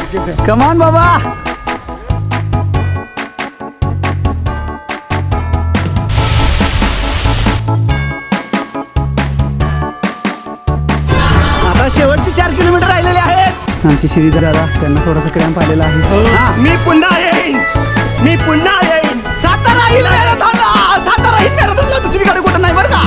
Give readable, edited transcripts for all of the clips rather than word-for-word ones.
कमान बाबा. आता शेवटचे 4 किलोमीटर राहिलेले आहेत. आमचे श्रीधर दादा, त्यांना थोडासा क्रॅम्प आलेला आहे. मी पुन्हा येईन. सातारा हिल मॅरेथॉनला तुझी गाडी कुठं नाही बरं का.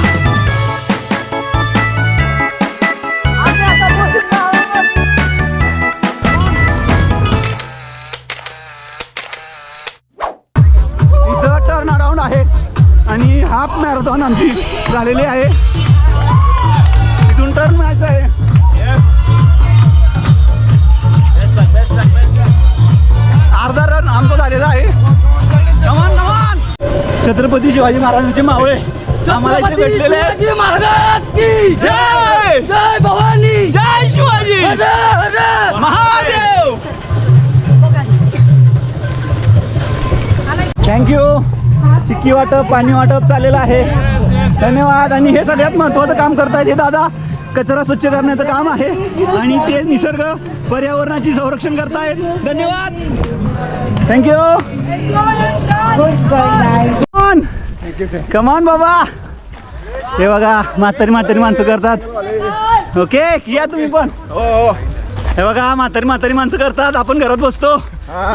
इथं टर्न अराउंड आहे आणि हाफ मॅरेथॉन आमची झालेली आहे. इथून टर्न मारायचं आहे. अर्धा रन आमचा झालेला आहे. नमन छत्रपती शिवाजी महाराजांचे मावळे आम्हाला इथे भेटलेले आहेत. शिवाजी महाराज की जय. जय भवानी, जय शिवाजी महादेव. थँक्यू. चिक्की वाटप, पाणी वाटप चाललेलं आहे. धन्यवाद. आणि हे सगळ्यात महत्त्वाचं काम करतायत हे दादा. कचरा स्वच्छ करण्याचं काम आहे आणि ते निसर्ग पर्यावरणाची संरक्षण करतायत. धन्यवाद. थँक्यू. कमान बाबा. हे बघा म्हातारी माणसं करतात. ओके या तुम्ही पण. हे बघा म्हातारी माणसं करतात. आपण घरात बसतो.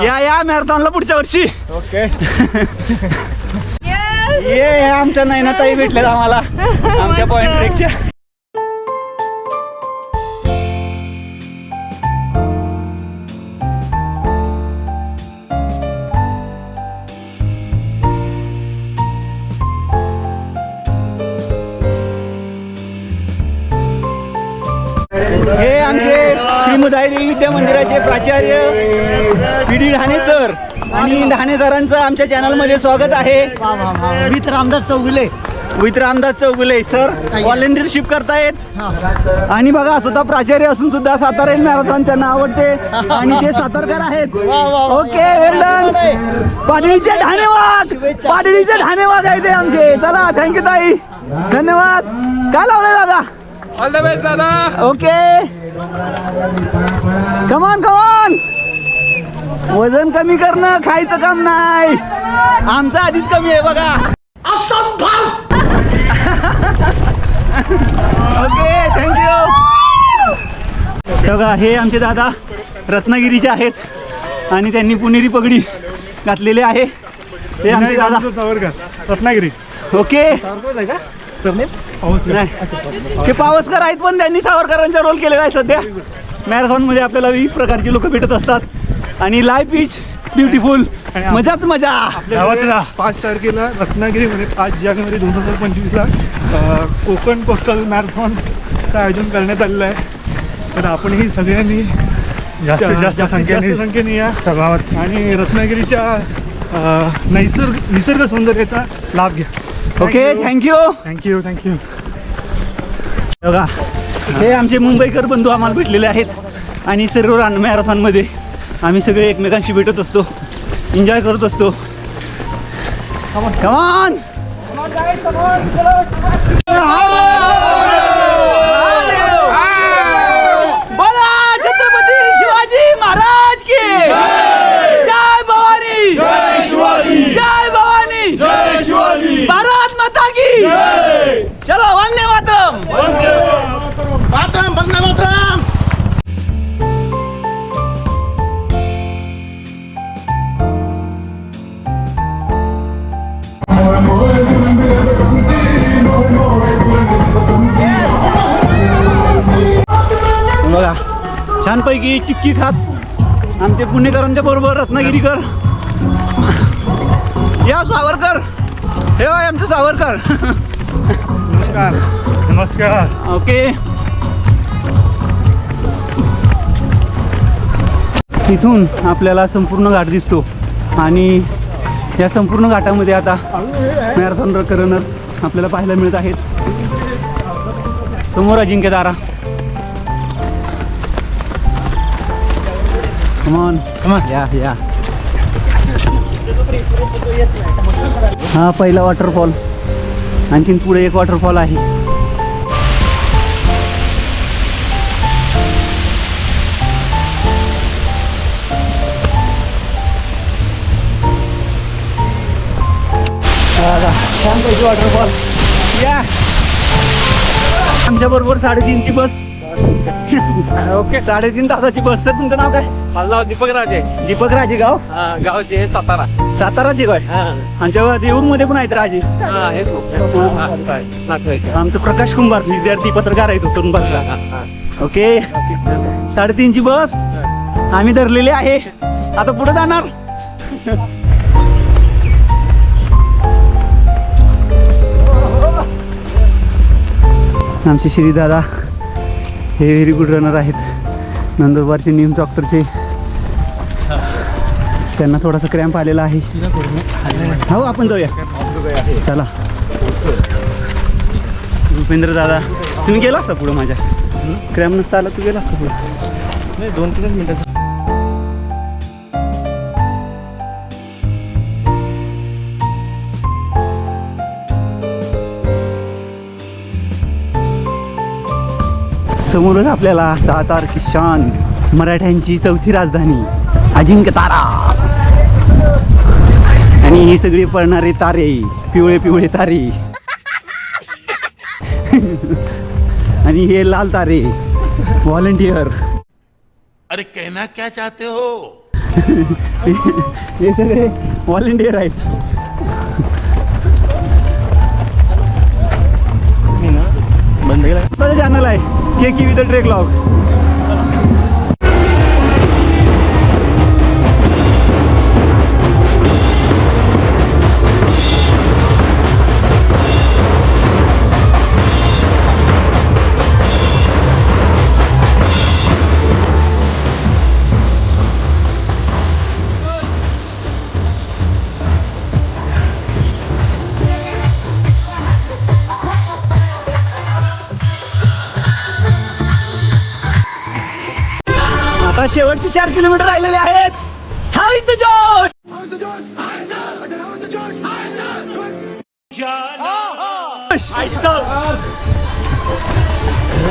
या मॅरेथॉनला पुढच्या वर्षी. ओके. ये आमच्या नयनाताई भेटल्यात आम्हाला आमच्या पॉइंट ब्रेकच्या. हे आमचे श्रीमुदाई देवी विद्या मंदिराचे प्राचार्य PD ढाणे सर. आणि ढाणे सरांचं आमच्या चॅनलमध्ये स्वागत आहे. विथ रामदास चौगुले सर व्हॉलेंटिअरशिप करतायत. आणि बघा स्वतः प्राचार्य असून सुद्धा सातारा हिल मॅरेथॉन त्यांना आवडते आणि ते सातारकर आहेत. ओके वेल डन. पाडळीचे धन्यवाद आहे ते आमचे. चला थँक्यू ताई. धन्यवाद. काय लावलंय दादा? ऑल द बेस्ट दादा. ओके कमान. वजन कमी करणं खायचं काम नाही. आमचं आधीच कमी आहे बघा. Okay thank you. बघा हे आमचे दादा रत्नागिरीचे आहेत आणि त्यांनी पुणेरी पगडी घातलेली आहे. हे आमचे दादा सावरकर रत्नागिरी. ओके नाही ते पावसकर आहेत पण त्यांनी सावरकरांचा रोल केलेला आहे. सध्या मॅरेथॉनमध्ये आपल्याला विविध प्रकारची लोक भेटत असतात आणि लाईफ इज ब्युटिफुल. मजाच मजा. 5 तारखेला रत्नागिरीमध्ये 5 जानेवारी 2025ला कोकण कोस्टल मॅरेथॉनचं आयोजन करण्यात आलेलं आहे. तर आपणही सगळ्यांनी जास्तीत संख्येने या आणि रत्नागिरीच्या निसर्ग सौंदर्याचा लाभ घ्या. Okay thank you. बघा हे आमचे मुंबईकर बंधू आम्हाला भेटलेले आहेत आणि सर्व रन मॅरेथॉनमध्ये आम्ही सगळे एकमेकांशी भेटत असतो, एन्जॉय करत असतो. कमान. बोला छत्रपती शिवाजी महाराज की जय. भवानी जय भवानी भारत माता की. चलो वंदे मातरम. वंदे मातरम. बघा छानपैकी चिक्की खात आमचे पुणेकरांच्या बरोबर रत्नागिरीकर. या सावरकर. हे आमचे सावरकर. नमस्कार. ओके इथून आपल्याला संपूर्ण घाट दिसतो आणि या संपूर्ण घाटामध्ये आता मॅरेथॉन रनर्स आपल्याला पाहायला मिळत आहेत. समोर अजिंक्य तारा. कमॉन या. हा पहिला वॉटरफॉल. आणखीन पुढे एक वॉटरफॉल आहे. वॉटरफॉल या आमच्या बरोबर 3:30ची बस. ओके 3.5 तासाची बस. सर तुमचं नाव काय? माझं नाव दीपक राजे. दीपक राजे. गाव गावचे सातारा. साताराचे काय? आमच्या येऊर मध्ये पण आहेत राजे. आमचं प्रकाश कुंभार विद्यार्थी पत्रकार आहे तो तरुण बसला. ओके 3:30ची बस आम्ही धरलेली आहे. आता पुढे जाणार. आमचे श्री दादा हे व्हेरी गुड रनर आहेत. नंदुरबारचे नीम डॉक्टरचे. त्यांना थोडासा क्रॅम्प आलेला आहे. हो आपण जाऊया चला. रुपेंद्र दादा तुम्ही गेला असता पुढं. माझ्या क्रॅम्प नसता आला तू गेला असता पुढं. नाही 2-3 मिनिटं. समोरच आपल्याला सातार की शान मराठ्यांची 4थी राजधानी अजिंक्य तारा. आणि ही सगळी पडणारे तारे पिवळे पिवळे तारे. आणि हे लाल तारे व्हॉलंटियर. अरे कहना क्या चाहते हो? हे सगळे व्हॉलंटियर आहेत. बंद केला. माझं चॅनल आहे के विथ ट्रेक लॉग. आता शेवटचे 4 किलोमीटर राहिलेले आहेत. हा इथं जोश.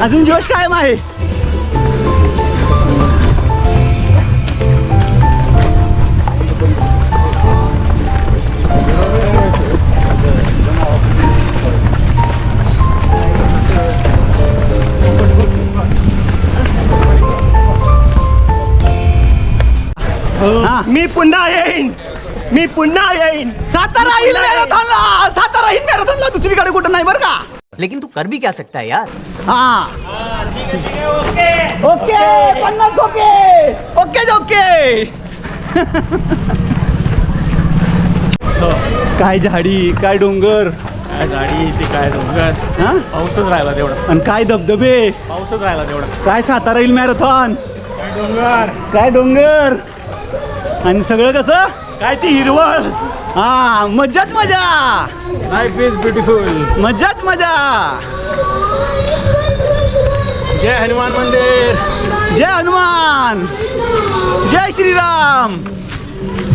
अजून जोश कायम आहे. मी पुन्हा येईन. सातारा हिल मॅरेथॉनला. सातारा हिल मॅरेथॉनला दुसरीकडे कुठं नाही बरं का. लेकिन तू कर भी क्या सकता है यार. हा ओके 50 ओके. काय झाडी काय डोंगर. काय गाडी ते काय डोंगर. हा पाऊसच राहिला तेवढा. आणि काय धबधबे. पाऊसच राहिला तेवढा. काय सातारा हिल मॅरेथॉन. डोंगर. काय डोंगर. आणि सगळं कसं काय ती हिरवळ. हा मजाच मजा. Life is beautiful. मजाच मजा. जय हनुमान मंदिर. जय हनुमान. जय श्रीराम.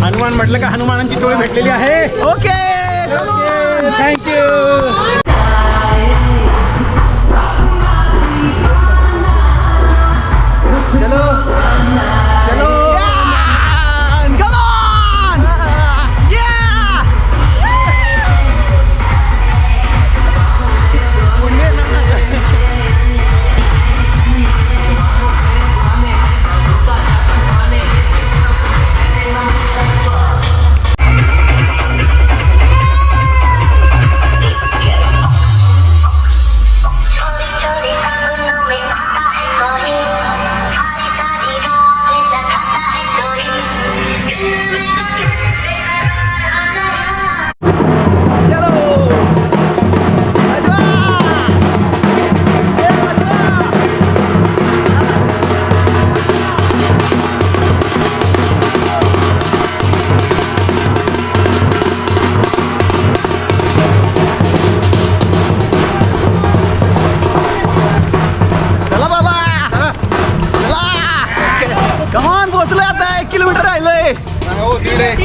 हनुमान म्हटलं का हनुमानांची टोळी भेटलेली आहे. Okay thank you.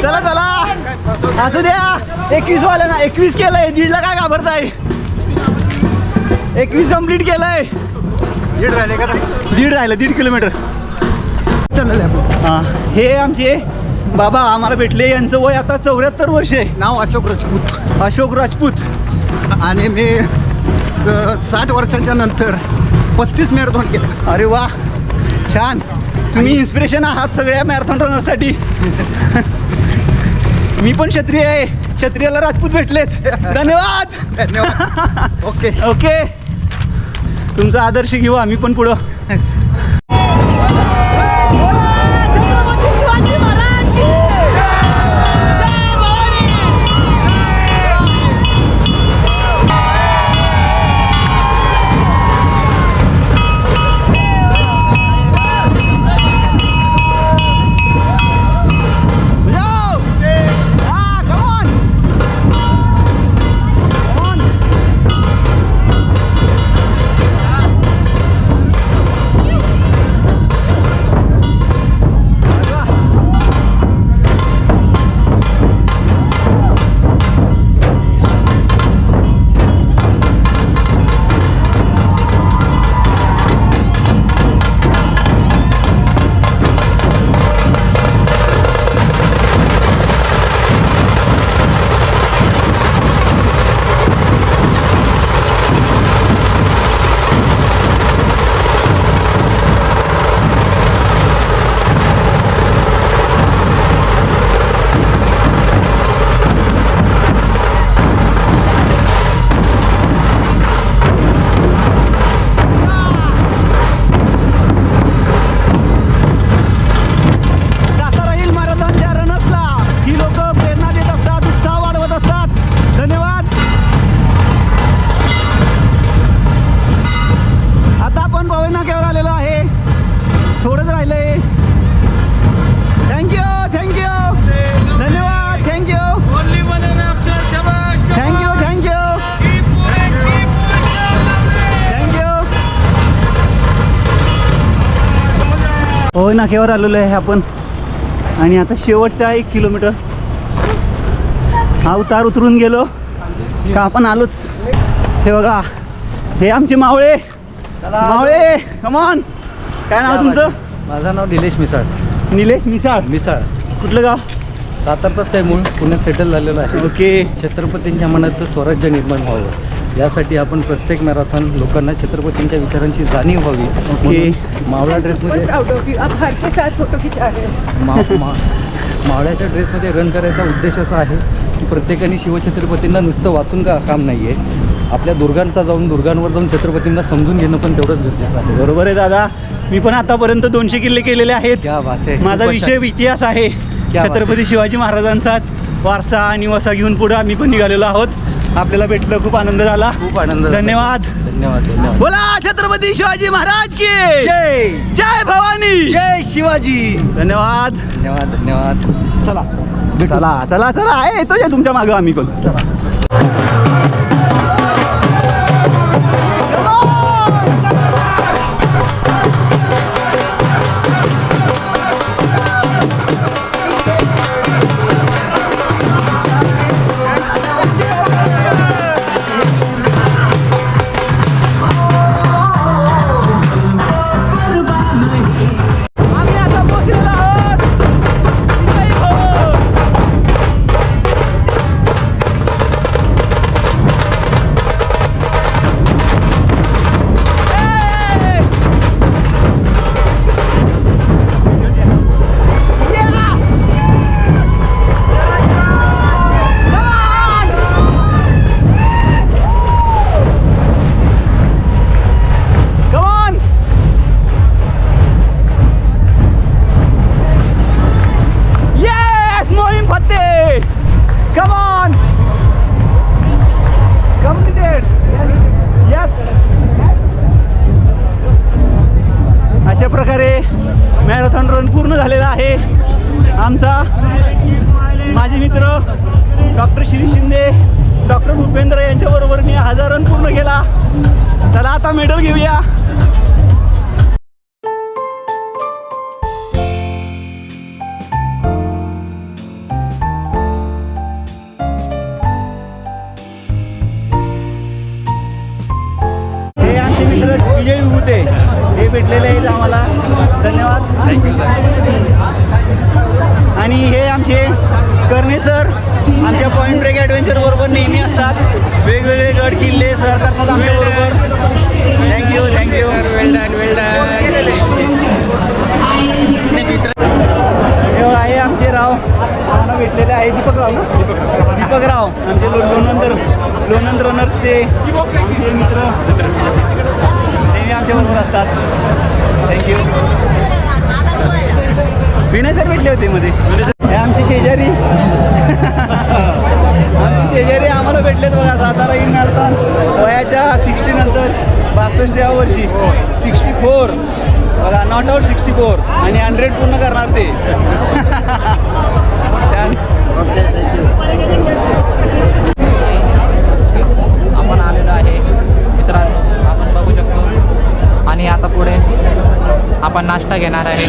चला चला असू द्या. 21 वाल्या 21 केलंय. 1.5ला काय घाबरताय. 21 कम्प्लीट केलंय. 1.5 राहिले का. 1.5 राहिलं. 1.5 किलोमीटर चालले आपण. हां हे आमचे बाबा आम्हाला भेटले. यांचं वय आता 74 वर्ष आहे. नाव अशोक राजपूत. अशोक राजपूत. आणि मी 60 वर्षाच्या नंतर 35 मॅरेथॉन केलं. अरे वा, छान. तुम्ही इन्स्पिरेशन आहात सगळ्या मॅरेथॉन रनरसाठी. मी पण क्षत्रिय आहे, क्षत्रियाला राजपूत भेटलेत. धन्यवाद. धन्यवाद. ओके. ओके, तुमचा आदर्श घेऊ आम्ही पण पुढं. होय नाक्यावर आलेलो आहे आपण. आणि आता शेवटचा 1 किलोमीटर हा उतार उतरून गेलो का आपण आलोच. हे बघा, हे आमचे मावळे. मावळे, कमॉन. काय नाव तुमचं? माझं नाव निलेश मिसाळ. निलेश मिसाळ. मिसाळ कुठलं गाव? सातारचाच आहे मूळ, पुण्यात सेटल झालेलं आहे. ओके. छत्रपतींच्या मनाचं स्वराज्य निर्माण व्हावं यासाठी आपण प्रत्येक मॅरेथॉन लोकांना छत्रपतींच्या विचारांची जाणीव व्हावी. ओके. मावळा ड्रेसमध्ये मावळ्याच्या ड्रेसमध्ये रन करायचा उद्देश असा आहे की प्रत्येकाने शिवछत्रपतींना नुसतं वाचून काम नाही आहे, आपल्या दुर्गांवर जाऊन छत्रपतींना समजून घेणं पण तेवढंच गरजेचं आहे. बरोबर आहे दादा. मी पण आतापर्यंत 200 किल्ले केलेले आहेत. क्या बात आहे. माझा विषय इतिहास आहे. छत्रपती शिवाजी महाराजांचाच वारसा आणि वसा घेऊन पुढे आम्ही पण निघालेलो आहोत. आपल्याला भेटलं, खूप आनंद झाला. खूप आनंद. धन्यवाद. धन्यवाद. धन्यवाद. बोला छत्रपती शिवाजी महाराज की जय. जय भवानी. जय शिवाजी. धन्यवाद. धन्यवाद. धन्यवाद. चला चला चला चला, आहे येतो या तुमच्या मागं आम्ही पण. अशा प्रकारे मॅरेथॉन रन पूर्ण झालेला आहे आमचा. माझे मित्र डॉक्टर श्री शिंदे, डॉक्टर भूपेंद्र यांच्याबरोबर मी 1000 रन पूर्ण केला. चला आता मेडल घेऊया. हे आमचे मित्र विजय विभूते हे भेटलेले आहेत आम्हाला. धन्यवाद. आणि हे आमचे करणे सर आमच्या पॉईंट ब्रेक ॲडव्हेंचर बरोबर नेहमी असतात. वेगवेगळे गड किल्ले सर करतात आमच्याबरोबर. Thank you thank you. हे आहे आमचे राव आम्हाला भेटलेले आहे दीपकराव ना दीपकराव आमचे लोणंद रनर्सचे आमचे मित्र नेहमी आमच्याबरोबर असतात. थँक्यू. विनय सर भेटले होते मध्ये. हे आमचे शेजारी आमचे शेजारी आम्हाला भेटलेत बघा. सातारा इन मॅरेथॉन वयाच्या 60 नंतर 62व्या वर्षी 64 बघा. नॉट आउट 64 आणि 100 पूर्ण करणार ते. छान. आपण आलेलो आहे मित्रांनो, आपण बघू शकतो. आणि आता पुढे आपण नाश्ता घेणार आहे.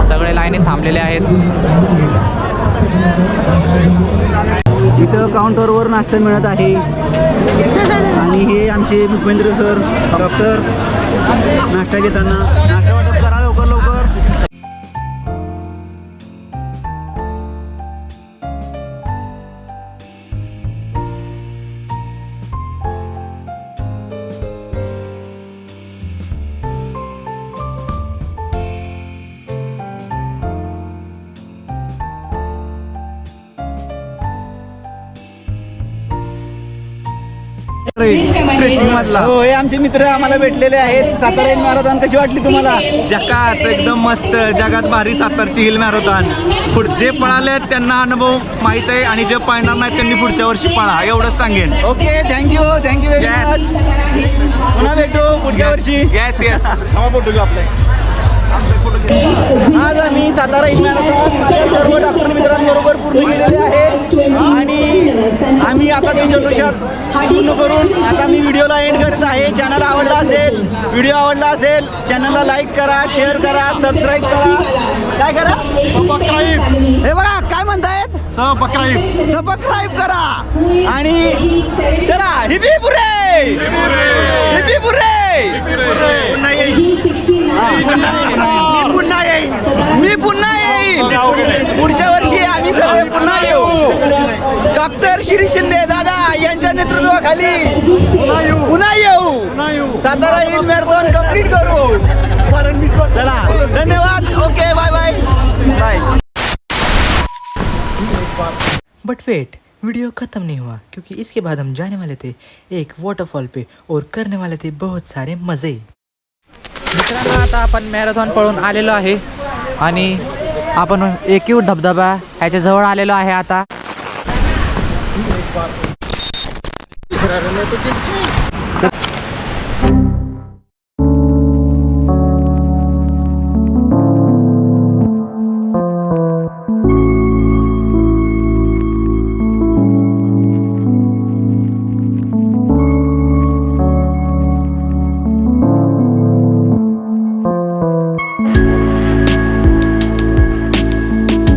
सगळे लाईनी थांबलेले आहेत. इथं काउंटरवर नाश्ता मिळत आहे. आणि हे आमचे भूपेंद्र सर डॉक्टर नाश्ता घेताना. नाश्ता वाटप करा लवकर लवकर. हो हे आमचे मित्र आम्हाला भेटलेले आहेत. सातारा हिल मॅरेथॉन कशी वाटली तुम्हाला? जकास एकदम मस्त. जगात भारी सातारची हिल मॅरेथॉन. जे पळाले त्यांना अनुभव माहित आहे आणि जे पळणार नाही त्यांनी पुढच्या वर्षी पळा एवढंच सांगेन. Okay thank you very much. पुन्हा भेटू पुढच्या वर्षी. Yes yes. फोटो घेऊ आपले. आज आम्ही सातारा हिल मॅरेथॉन माझ्या सर्व डॉक्टर मित्रांबरोबर पूर्ण केलेले आहे. आणि आम्ही आता त्यांच्या पूर्ण करून आता मी व्हिडिओला एंड करत आहे. चॅनल आवडला असेल, व्हिडिओ आवडला असेल, चॅनलला लाईक करा, शेअर करा, सबस्क्राईब करा. काय करा? हे बघा काय म्हणतायत? सबस्क्राईब करा. आणि चला हिपी पुरे हिपी पुरे. मी पुन्हा येईल पुढच्या वर्षी. आम्ही सगळे पुन्हा येऊ. डॉक्टर श्री शिंदे दादा यांच्या नेतृत्वाखाली पुन्हा येऊ. सातारा हिल मॅरेथॉन कंप्लीट करू. चला धन्यवाद. Okay bye bye bye. But wait, video ख़त्म नहीं हुआ क्योंकि इसके बाद हम जाने वाले थे एक वाटरफॉल पे और करने वाले थे बहुत सारे मज़े. मित्रांनो आता आपण मॅरेथॉन पळून आलेलो आहे आणि आपण एकीव धबधबा ह्याच्या जवळ आलेलो आहे आता.